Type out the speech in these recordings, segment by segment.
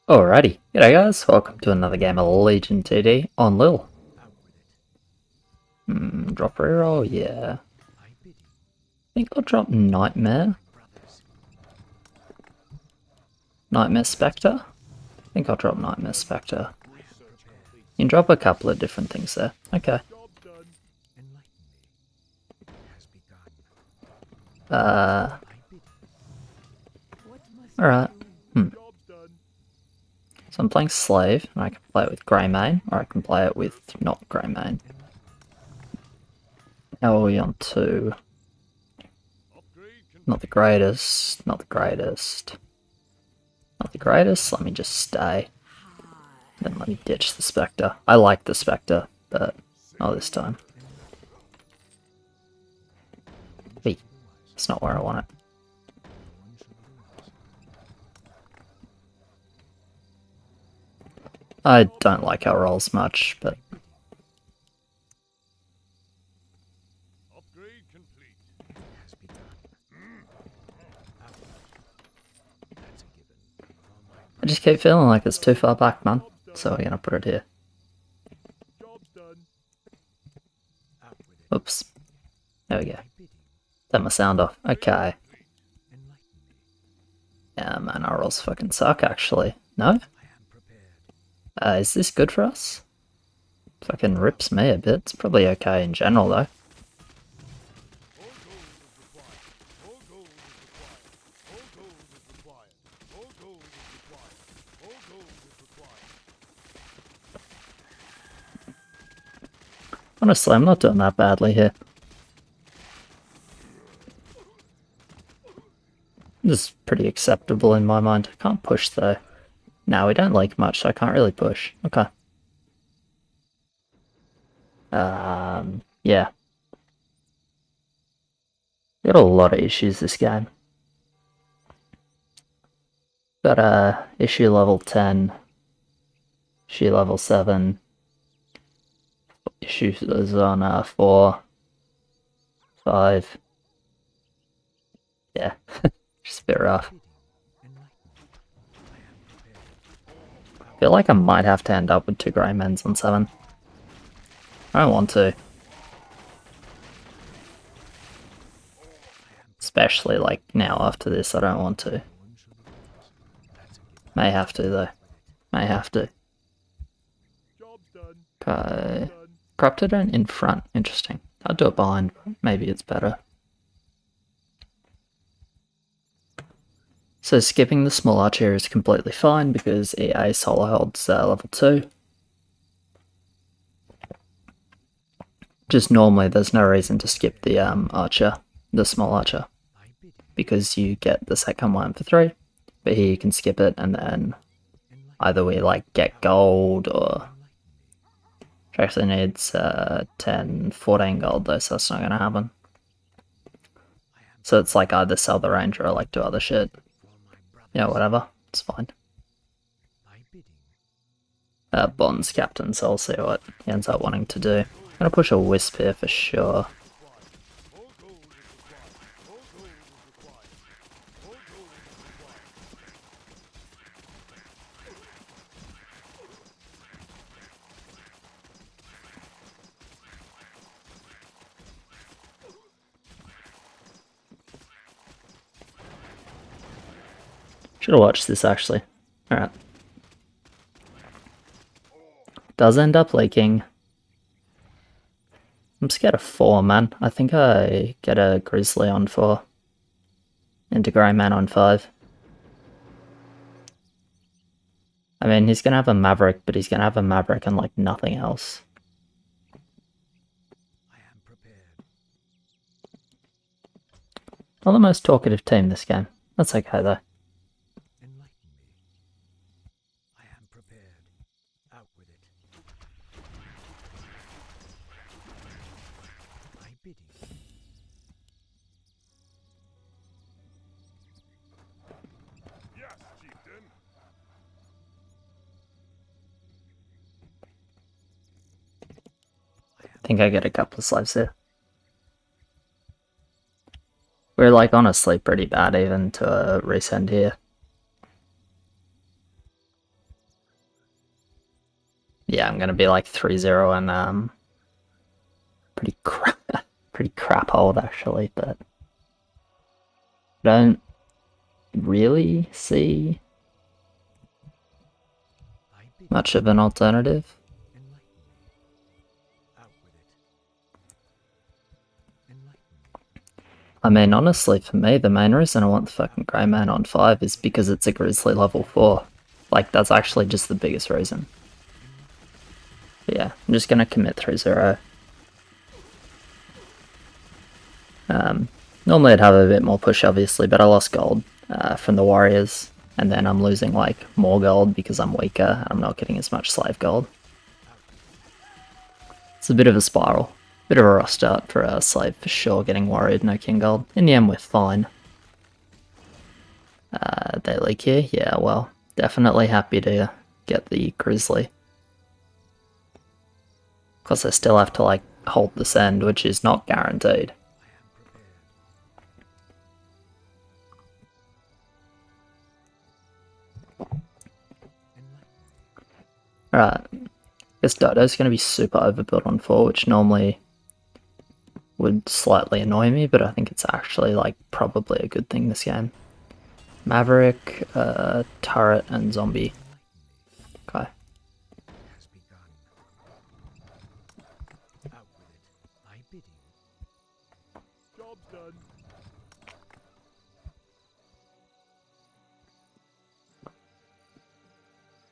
Alrighty, g'day guys, welcome to another game of Legion 2D on LIHL. Drop reroll, yeah. I think I'll drop Nightmare. Nightmare Spectre? I think I'll drop Nightmare Spectre. You can drop a couple of different things there. Okay. Alright. So I'm playing Slave, and I can play it with Greymane, or I can play it with not Greymane. How are we on 2? Not the greatest, not the greatest. Not the greatest, let me just stay. Then let me ditch the Spectre. I like the Spectre, but not this time. Hey, that's not where I want it. I don't like our rolls much, but... I just keep feeling like it's too far back, man. So we're gonna put it here. Oops. There we go. Turn my sound off. Okay. Yeah, man, our rolls fucking suck, actually. No? Is this good for us? Fucking rips me a bit. It's probably okay in general, though. Honestly, I'm not doing that badly here. This is pretty acceptable in my mind. I can't push, though. No, we don't like much, so I can't really push. Okay. Yeah. Got a lot of issues this game. Got issue level 10, issue level 7, issues on 4, 5. Yeah, just a bit rough. I feel like I might have to end up with 2 Greymans on 7. I don't want to. Especially like now after this, I don't want to. May have to though. May have to. Okay. Corrupted in front. Interesting. I'll do it behind. Maybe it's better. So skipping the small archer is completely fine because EA solo holds level 2. Just normally there's no reason to skip the archer, the small archer, because you get the second one for 3, but here you can skip it and then either we like get gold or... Which actually needs 10, 14 gold though, so that's not going to happen. So it's like either sell the ranger or like do other shit. Yeah, whatever. It's fine. Bond's captain, so I'll see what he ends up wanting to do. I'm going to push a wisp here for sure. Should have watched this actually. Alright. Does end up leaking. I'm scared of 4, man. I think I get a Grizzly on 4. Into Greyman on 5. I mean, he's gonna have a Maverick, but he's gonna have a Maverick and like nothing else. Not the most talkative team this game. That's okay though. I think I get a couple of slaves here. We're like honestly pretty bad even to resend here. Yeah, I'm gonna be like 3-0 and pretty crap hold actually, but I don't really see much of an alternative. I mean, honestly, for me, the main reason I want the fucking Grey Man on 5 is because it's a Grizzly level 4. Like, that's actually just the biggest reason. But yeah, I'm just gonna commit 3-0. Normally I'd have a bit more push, obviously, but I lost gold from the Warriors, and then I'm losing, like, more gold because I'm weaker, and I'm not getting as much slave gold. It's a bit of a spiral. Bit of a rough start for a slave for sure, getting worried, no king gold. In the end, we're fine. They leak here? Yeah, well, definitely happy to get the Grizzly. Of course, I still have to, like, hold this end, which is not guaranteed. Alright, I guess Dodo's going to be super overbuilt on 4, which normally would slightly annoy me, but I think it's actually, like, probably a good thing this game. Maverick, Turret, and Zombie. Okay.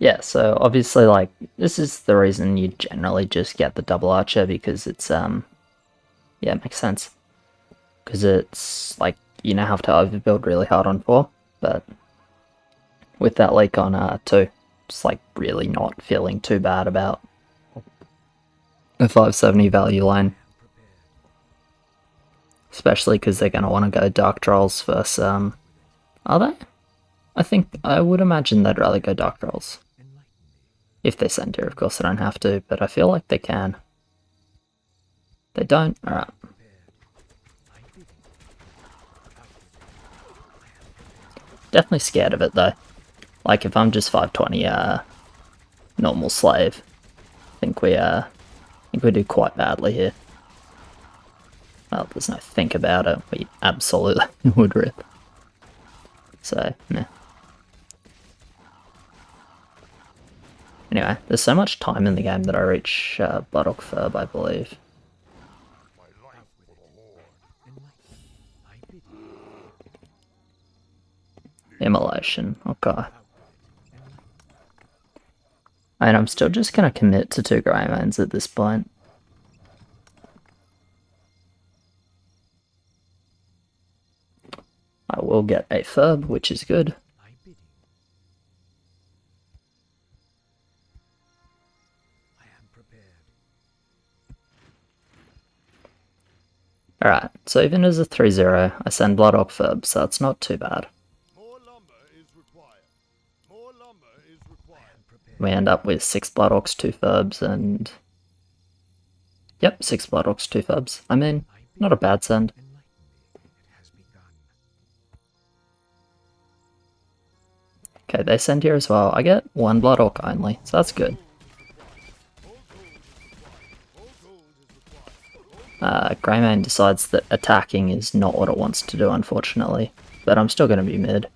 Yeah, so obviously, like, this is the reason you generally just get the double archer, because it's, yeah, it makes sense. Because it's, like, you now have to overbuild really hard on 4, but with that leak on 2, it's, like, really not feeling too bad about a 570 value line. Especially because they're going to want to go Dark Trolls versus, are they? I would imagine they'd rather go Dark Trolls. If they send here, of course they don't have to, but I feel like they can. They don't? Alright. Definitely scared of it though. Like if I'm just 520 normal slave, I think we do quite badly here. Well, there's no think about it, we absolutely would rip. So, meh. Anyway, there's so much time in the game that I reach Bloodhawk Furb, I believe. Immolation, okay. And I'm still just gonna commit to 2 Greymans at this point. I will get a Furb, which is good. Alright, so even as a 3-0, I send Bloodhawk Furb, so that's not too bad. We end up with 6 Bloodhawks, 2 Furbs, and... Yep, 6 Bloodhawks, 2 Furbs. I mean, not a bad send. Okay, they send here as well. I get 1 Bloodhawk only, so that's good. Greymane decides that attacking is not what it wants to do, unfortunately. But I'm still going to be mid.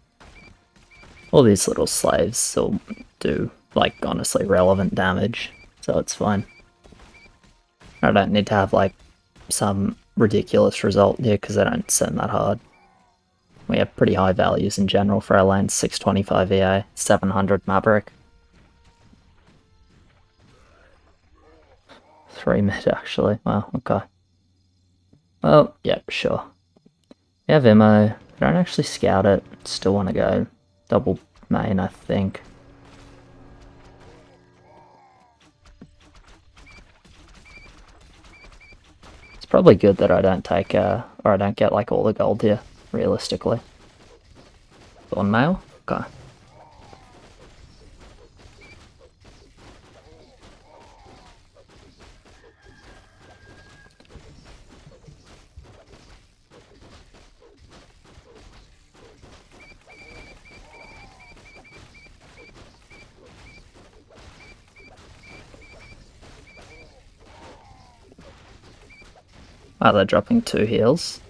All these little slaves will do, like, honestly relevant damage, so it's fine. I don't need to have, like, some ridiculous result here because I don't send that hard. We have pretty high values in general for our lanes, 625 EA, 700 Maverick. 3 mid actually, wow, okay. Well, yeah, sure. We have Immo, I don't actually scout it, still want to go double main, I think. It's probably good that I don't take, or I don't get like all the gold here, realistically. On mail? Okay. Wow, they're dropping 2 heals.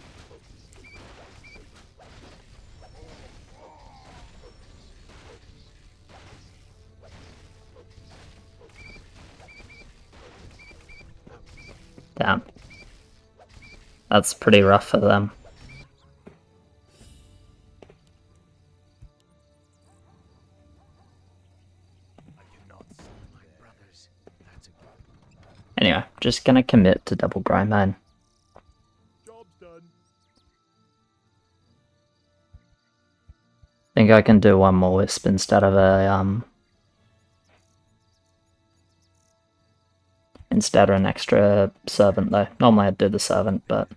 Damn. That's pretty rough for them. Anyway, just gonna commit to double grind main. Think I can do one more wisp instead of an extra servant though. Normally I'd do the servant, but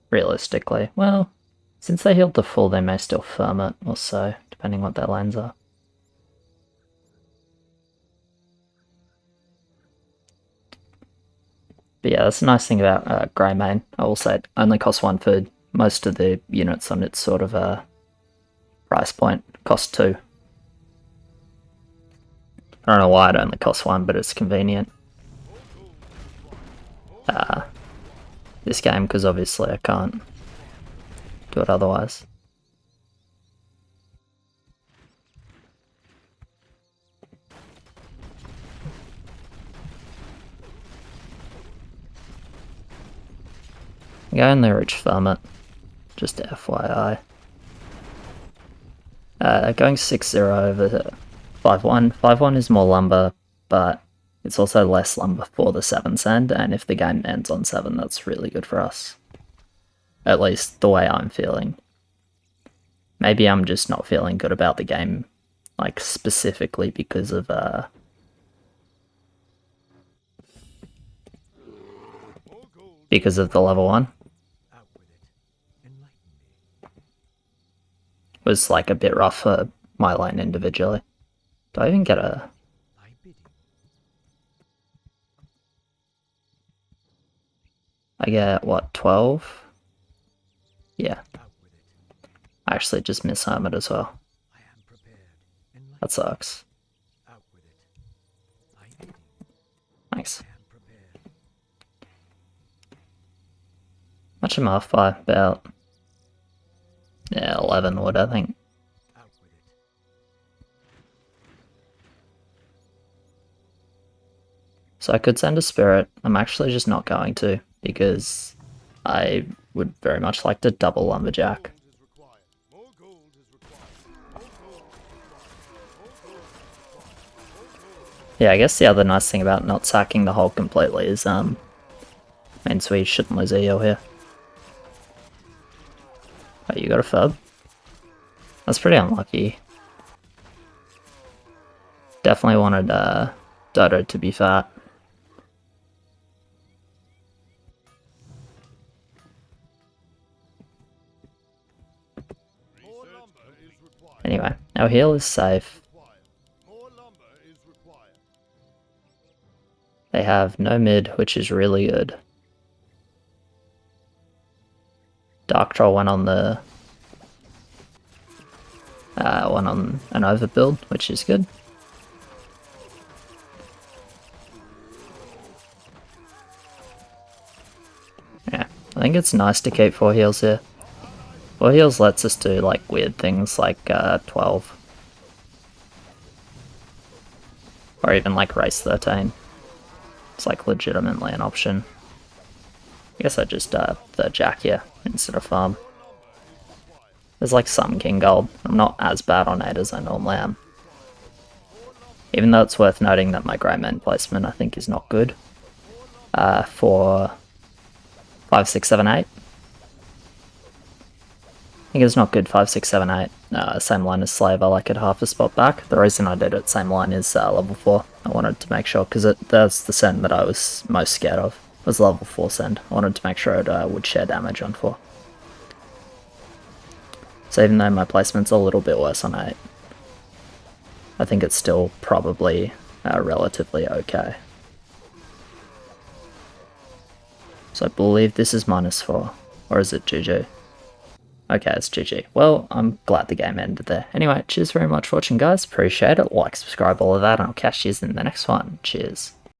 realistically, well, since they healed to full, they may still firm it or so, depending what their lanes are. But yeah, that's a nice thing about Grey Main. I will say it only costs 1 food. Most of the units on its sort of price point cost 2. I don't know why it only costs 1, but it's convenient. This game, because obviously I can't do it otherwise. I only reach firm it, just FYI. Going 6-0 over 5-1. 5-1 is more lumber, but it's also less lumber for the 7 send, and if the game ends on 7, that's really good for us. At least the way I'm feeling. Maybe I'm just not feeling good about the game, like specifically because of the level 1. It was like a bit rough for my lane individually. Do I even get a... I get, what, 12? Yeah. I actually just miss-armored as well. That sucks. Thanks. Much am I off by? About... yeah, 11 wood, I think. So I could send a spirit. I'm actually just not going to, because I would very much like to double lumberjack. Yeah, I guess the other nice thing about not sacking the hole completely is means we shouldn't lose a heal here. Oh, you got a fub? That's pretty unlucky. Definitely wanted Dodo to be fat. Anyway, our heal is safe. They have no mid, which is really good. Dark Troll went on the went on an overbuild, which is good. Yeah, I think it's nice to keep 4 heals here. 4 heals lets us do like weird things like 12. Or even like race 13. It's like legitimately an option. I guess I just third jack here instead of farm. There's like some king gold. I'm not as bad on 8 as I normally am. Even though it's worth noting that my grey main placement I think is not good. For 5, 6, 7, 8. I think it's not good 5, 6, 7, 8. Same line as Slave, I like it half a spot back. The reason I did it same line is level 4. I wanted to make sure, because that's the send that I was most scared of, was level 4 send. I wanted to make sure it would share damage on 4. So even though my placement's a little bit worse on 8, I think it's still probably relatively okay. So I believe this is -4, or is it GG? Okay, it's GG. Well, I'm glad the game ended there. Anyway, cheers very much for watching, guys. Appreciate it. Like, subscribe, all of that, and I'll catch you in the next one. Cheers.